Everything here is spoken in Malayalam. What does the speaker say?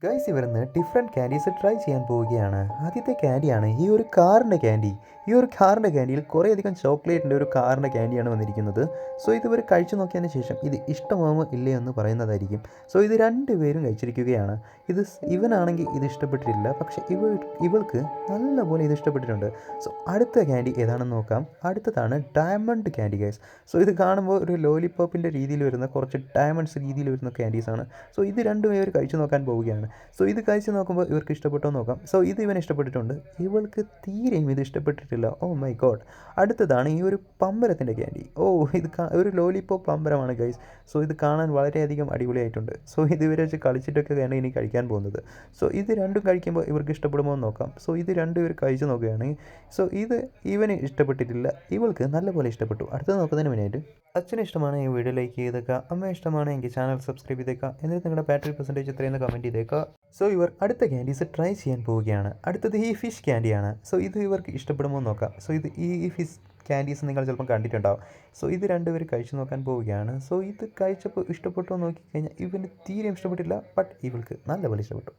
ഗൈസ് ഇവരിന്ന് ഡിഫറെൻറ്റ് ക്യാൻഡീസ് ട്രൈ ചെയ്യാൻ പോവുകയാണ്. ആദ്യത്തെ ക്യാൻഡിയാണ് ഈ ഒരു കാറിൻ്റെ ക്യാൻഡി. ഈ ഒരു കാറിൻ്റെ ക്യാൻഡിയിൽ കുറേയധികം ചോക്ലേറ്റിൻ്റെ ഒരു കാറിൻ്റെ ക്യാൻഡിയാണ് വന്നിരിക്കുന്നത്. സോ ഇതുവരെ കഴിച്ചു നോക്കിയതിന് ശേഷം ഇത് ഇഷ്ടമാവുമോ ഇല്ലേ എന്ന് പറയുന്നതായിരിക്കും. സോ ഇത് രണ്ടുപേരും കഴിച്ചിരിക്കുകയാണ്. ഇവനാണെങ്കിൽ ഇത് ഇഷ്ടപ്പെട്ടിട്ടില്ല, പക്ഷേ ഇവൾക്ക് നല്ലപോലെ ഇത് ഇഷ്ടപ്പെട്ടിട്ടുണ്ട്. സോ അടുത്ത ക്യാൻഡി ഏതാണെന്ന് നോക്കാം. അടുത്തതാണ് ഡയമണ്ട് ക്യാൻഡി ഗൈസ്. സോ ഇത് കാണുമ്പോൾ ഒരു ലോലിപോപ്പിൻ്റെ രീതിയിൽ വരുന്ന കുറച്ച് ഡയമണ്ട്സ് രീതിയിൽ വരുന്ന ക്യാൻഡീസാണ്. സോ ഇത് രണ്ടും ഇവർ കഴിച്ചു നോക്കാൻ പോവുകയാണ്. സോ ഇത് കഴിച്ച് നോക്കുമ്പോൾ ഇവർക്ക് ഇഷ്ടപ്പെട്ടോ നോക്കാം. സോ ഇത് ഇവന് ഇഷ്ടപ്പെട്ടിട്ടുണ്ട്, ഇവൾക്ക് തീരെയും ഇത് ഇഷ്ടപ്പെട്ടിട്ടില്ല. Oh my God. അടുത്തതാണ് ഈ ഒരു പമ്പരത്തിൻ്റെ ക്യാൻഡി. ഇത് ഒരു ലോലിപോപ്പ് പമ്പരമാണ് ഗൈസ്. സോ ഇത് കാണാൻ വളരെയധികം അടിപൊളിയായിട്ടുണ്ട്. സോ ഇത് ഇവരെ വെച്ച് കളിച്ചിട്ടൊക്കെയാണ് ഇനി കഴിക്കാൻ പോകുന്നത്. സോ ഇത് രണ്ടും കഴിക്കുമ്പോൾ ഇവർക്ക് ഇഷ്ടപ്പെടുമോ എന്ന് നോക്കാം. സോ ഇത് രണ്ടും ഇവർ കഴിച്ച് നോക്കുകയാണ്. സോ ഇത് ഇവന് ഇഷ്ടപ്പെട്ടിട്ടില്ല, ഇവൾക്ക് നല്ലപോലെ ഇഷ്ടപ്പെട്ടു. അടുത്തത് നോക്കുന്നതിന് മുന്നായിട്ട് അച്ഛന് ഇഷ്ടമാണ് ഈ വീഡിയോ ലൈക്ക് ചെയ്തേക്കുക, അമ്മ ഇഷ്ടമാണ് എങ്കിൽ ചാനൽ സബ്സ്ക്രൈബ് ചെയ്തേക്കുക, എന്നിട്ട് നിങ്ങളുടെ ബാറ്ററി പെർസെൻറ്റേജ് എത്രയെന്ന് കമൻറ്റ് ചെയ്തേക്കുക. സോ ഇവർ അടുത്ത ക്യാൻഡീസ് ട്രൈ ചെയ്യാൻ പോവുകയാണ്. അടുത്തത് ഈ ഫിഷ് ക്യാൻഡിയാണ്. സോ ഇത് ഇവർക്ക് ഇഷ്ടപ്പെടുമോ എന്ന് നോക്കാം. സോ ഇത് ഈ ഫിഷ് ക്യാൻഡീസ് നിങ്ങൾ ചിലപ്പം കണ്ടിട്ടുണ്ടാവും. സോ ഇത് രണ്ടുപേർ കഴിച്ചു നോക്കാൻ പോവുകയാണ്. സോ ഇത് കഴിച്ചപ്പോൾ ഇഷ്ടപ്പെട്ടോ നോക്കിക്കഴിഞ്ഞാൽ ഇവന് തീരെ ഇഷ്ടപ്പെട്ടില്ല, ബട്ട് ഇവൾക്ക് നല്ലപോലെ ഇഷ്ടപ്പെട്ടു.